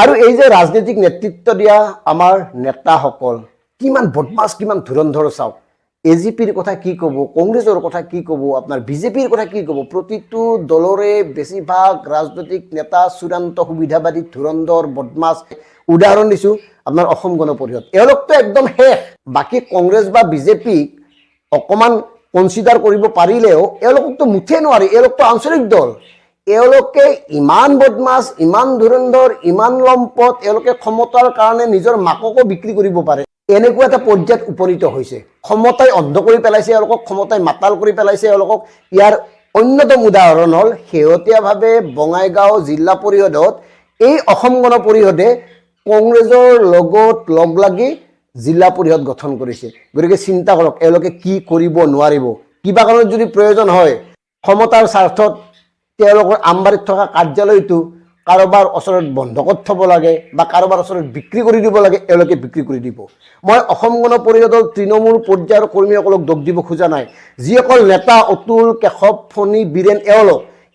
আৰু এই যে ৰাজনৈতিক নেতৃত্ব দিয়া আমাৰ নেতাসকল কিমান বদমাছ কিমান ধুৰন্ধৰ চাওক এজিপিৰ কথা কি ক'ব কংগ্ৰেছৰ কথা কি ক'ব আপোনাৰ বিজেপিৰ কথা কি ক'ব প্ৰতিটো দলৰে বেছিভাগ ৰাজনৈতিক নেতা চূড়ান্ত সুবিধাবাদী ধুৰন্ধৰ বদমাছ উদাহৰণ দিছোঁ আপোনাৰ অসম গণ পৰিষদ এওঁলোকতো একদম শেষ বাকী কংগ্ৰেছ বা বিজেপিক অকণমান কনচিডাৰ কৰিব পাৰিলেও এওঁলোককতো মুঠে নোৱাৰি এওঁলোকতো আঞ্চলিক দল এওঁলোকে ইমান বদমাছ ইমান ধুৰন্ধৰ ইমান লম্পট এওঁলোকে ক্ষমতাৰ কাৰণে নিজৰ মাককো বিক্ৰী কৰিব পাৰে এনেকুৱা এটা পৰ্যায়ত উপনীত হৈছে ক্ষমতাই অন্ধ কৰি পেলাইছে এওঁলোকক ক্ষমতাই মাতাল কৰি পেলাইছে এওঁলোকক ইয়াৰ অন্যতম উদাহৰণ হ'ল শেহতীয়াভাৱে বঙাইগাঁও জিলা পৰিষদত এই অসম গণ পৰিষদে কংগ্ৰেছৰ লগত লগ লাগি জিলা পৰিষদ গঠন কৰিছে গতিকে চিন্তা কৰক এওঁলোকে কি কৰিব নোৱাৰিব কিবা কাৰণত যদি প্ৰয়োজন হয় ক্ষমতাৰ স্বাৰ্থত তেওঁলোকৰ আমবাৰীত থকা কাৰ্যালয়টো কাৰোবাৰ ওচৰত বন্ধকত থব লাগে বা কাৰোবাৰ ওচৰত বিক্ৰী কৰি দিব লাগে এওঁলোকে বিক্ৰী কৰি দিব মই অসম গণ পৰিষদৰ তৃণমূল পৰ্যায়ৰ কৰ্মীসকলক দোষ দিব খোজা নাই যিসকল নেতা অতুল কেশৱ ফণী বীৰেন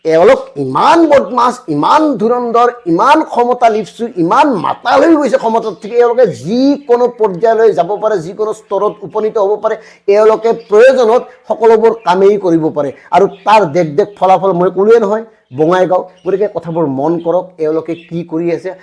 এওঁলোক ইমান বদমাছ ইমান ধুৰন্ধৰ ইমান ক্ষমতা লিপচু ইমান মাতাল হৈ গৈছে ক্ষমতাত থেকে এওঁলোকে যিকোনো পৰ্যায়লৈ যাব পাৰে যিকোনো স্তৰত উপনীত হ'ব পাৰে এওঁলোকে প্ৰয়োজনত সকলোবোৰ কামেই কৰিব পাৰে আৰু তাৰ দেখ ফলাফল মই ক'লোৱে নহয় বঙাইগাঁও গতিকে কথাবোৰ মন কৰক এওঁলোকে কি কৰি আছে